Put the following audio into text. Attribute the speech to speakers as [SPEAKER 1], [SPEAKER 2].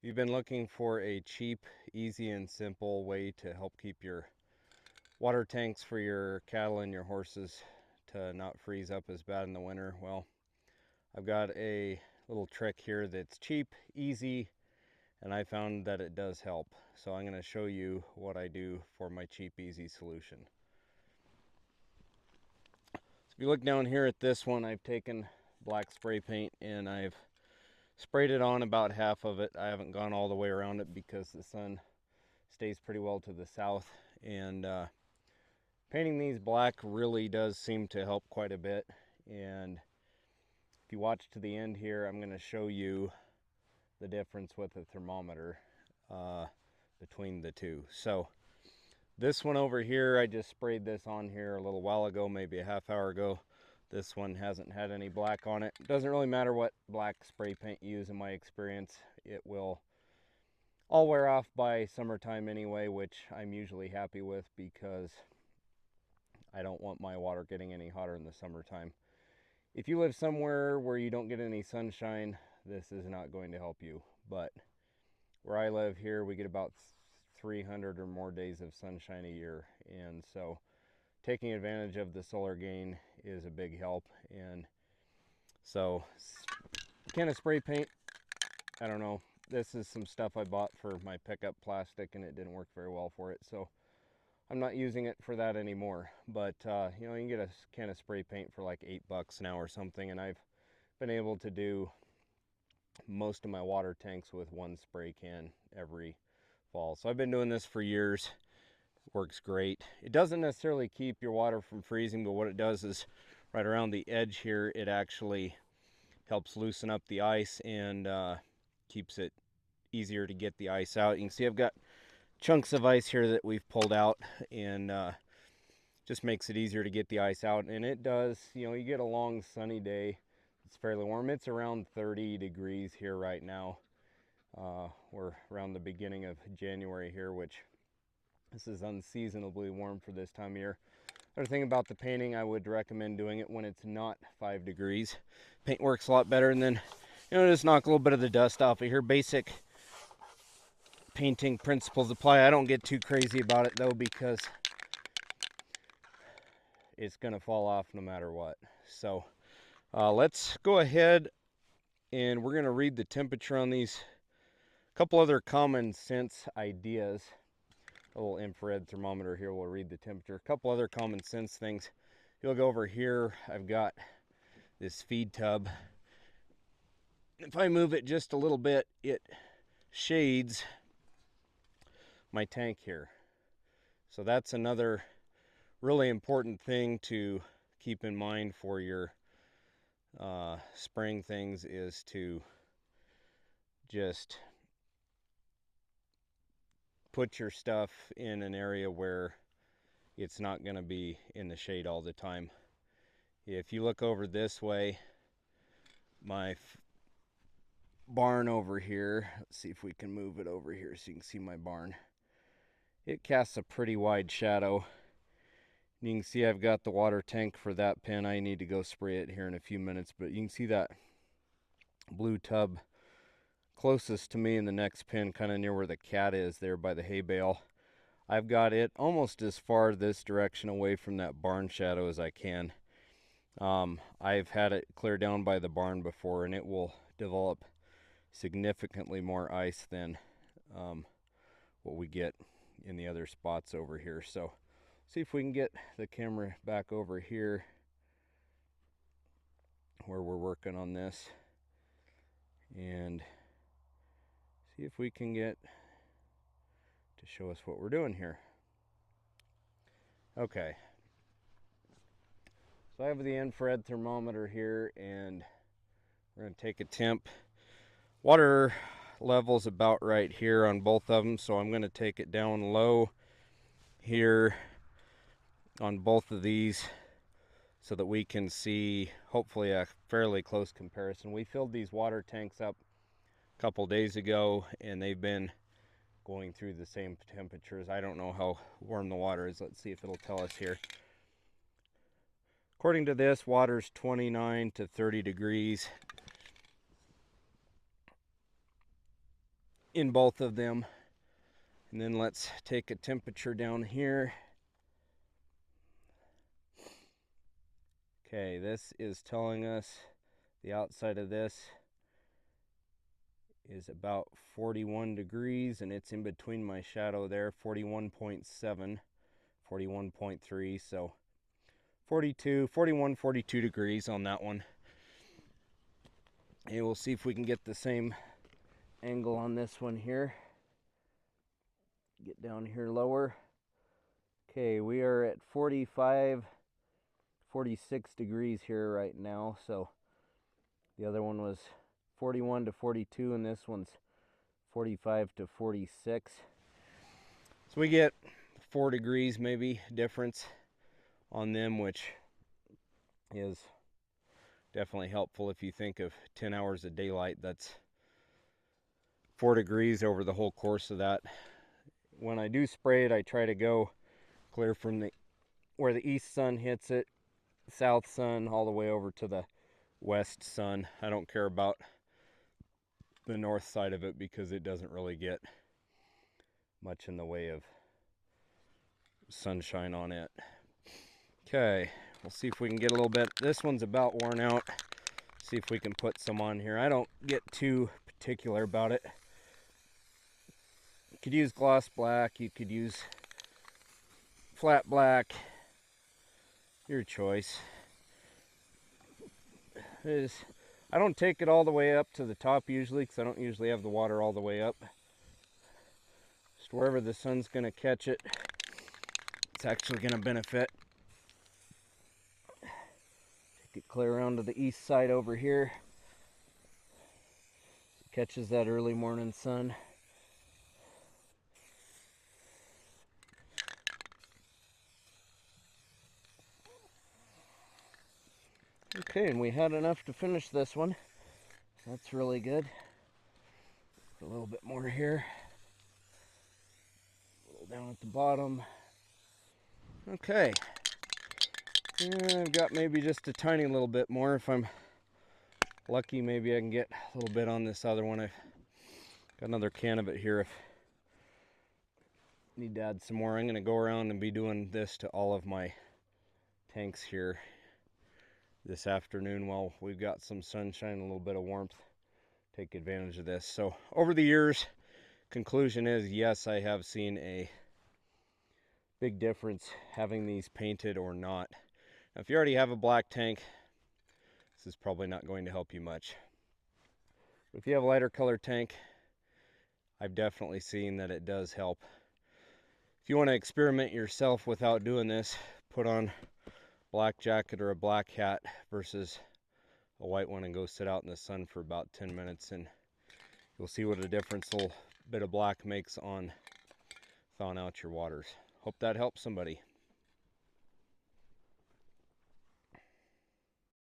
[SPEAKER 1] You've been looking for a cheap, easy, and simple way to help keep your water tanks for your cattle and your horses to not freeze up as bad in the winter. Well, I've got a little trick here that's cheap, easy, and I found that it does help. So I'm going to show you what I do for my cheap, easy solution. So if you look down here at this one, I've taken black spray paint and I've sprayed it on about half of it. I haven't gone all the way around it because the sun stays pretty well to the south, and painting these black really does seem to help quite a bit. And if you watch to the end here, I'm going to show you the difference with the thermometer between the two. So this one over here, I just sprayed this on here a little while ago, maybe a half hour ago. This one hasn't had any black on it. It doesn't really matter what black spray paint you use in my experience. It will all wear off by summertime anyway, which I'm usually happy with because I don't want my water getting any hotter in the summertime. If you live somewhere where you don't get any sunshine, this is not going to help you. But where I live here, we get about 300 or more days of sunshine a year. And so taking advantage of the solar gain is a big help. And so can of spray paint, I don't know. This is some stuff I bought for my pickup plastic and it didn't work very well for it. So I'm not using it for that anymore, but you know, you can get a can of spray paint for like $8 now or something, and I've been able to do most of my water tanks with one spray can every fall. So I've been doing this for years. Works great. It doesn't necessarily keep your water from freezing, but what it does is right around the edge here, it actually helps loosen up the ice and keeps it easier to get the ice out. You can see I've got chunks of ice here that we've pulled out, and just makes it easier to get the ice out. And it does, you know, you get a long sunny day, it's fairly warm. It's around 30 degrees here right now. We're around the beginning of January here, which this is unseasonably warm for this time of year. Other thing about the painting, I would recommend doing it when it's not 5 degrees. Paint works a lot better, and then, you know, just knock a little bit of the dust off of here. Basic painting principles apply. I don't get too crazy about it though, because it's gonna fall off no matter what. So let's go ahead and we're gonna read the temperature on these. A couple other common sense ideas. A little infrared thermometer here will read the temperature. A couple other common sense things. You'll go over here, I've got this feed tub. If I move it just a little bit, it shades my tank here. So that's another really important thing to keep in mind for your spraying things, is to just put your stuff in an area where it's not going to be in the shade all the time. If you look over this way, my barn over here, let's see if we can move it over here so you can see my barn. It casts a pretty wide shadow. You can see I've got the water tank for that pen. I need to go spray it here in a few minutes, but you can see that blue tub closest to me in the next pen, kind of near where the cat is there by the hay bale. I've got it almost as far this direction away from that barn shadow as I can. I've had it clear down by the barn before, and it will develop significantly more ice than what we get in the other spots over here. So see if we can get the camera back over here where we're working on this, and see if we can get to show us what we're doing here. Okay, so I have the infrared thermometer here, and we're going to take a temp. Water level's about right here on both of them, so I'm going to take it down low here on both of these so that we can see hopefully a fairly close comparison. We filled these water tanks up a couple days ago, and they've been going through the same temperatures. I don't know how warm the water is. Let's see if it'll tell us here. According to this, water's 29 to 30 degrees. in both of them. And then let's take a temperature down here. Okay, this is telling us the outside of this is about 41 degrees, and it's in between my shadow there, 41.7, 41.3, so 42 degrees on that one. And we'll see if we can get the same angle on this one here. Get down here lower. Okay, we are at 45, 46 degrees here right now. So the other one was 41 to 42, and this one's 45 to 46. So we get 4 degrees maybe difference on them, which is definitely helpful. If you think of 10 hours of daylight, that's 4 degrees over the whole course of that. When I do spray it, I try to go clear from where the east sun hits it, south sun, all the way over to the west sun. I don't care about the north side of it because it doesn't really get much in the way of sunshine on it. Okay, we'll see if we can get a little bit. This one's about worn out. See if we can put some on here. I don't get too particular about it. You could use gloss black, you could use flat black, your choice. I don't take it all the way up to the top usually, because I don't usually have the water all the way up. Just wherever the sun's going to catch it, it's actually going to benefit. Take it clear around to the east side over here. It catches that early morning sun. Okay, and we had enough to finish this one. That's really good. Put a little bit more here. A little down at the bottom. Okay. And I've got maybe just a tiny little bit more. If I'm lucky, maybe I can get a little bit on this other one. I've got another can of it here if I need to add some more. I'm going to go around and be doing this to all of my tanks here this afternoon while we've got some sunshine, a little bit of warmth. Take advantage of this. So over the years, conclusion is yes, I have seen a big difference having these painted or not. Now, if you already have a black tank, this is probably not going to help you much. But if you have a lighter color tank, I've definitely seen that it does help. If you want to experiment yourself without doing this, put on black jacket or a black hat versus a white one and go sit out in the sun for about 10 minutes, and you'll see what a difference a little bit of black makes on thawing out your waters. Hope that helps somebody.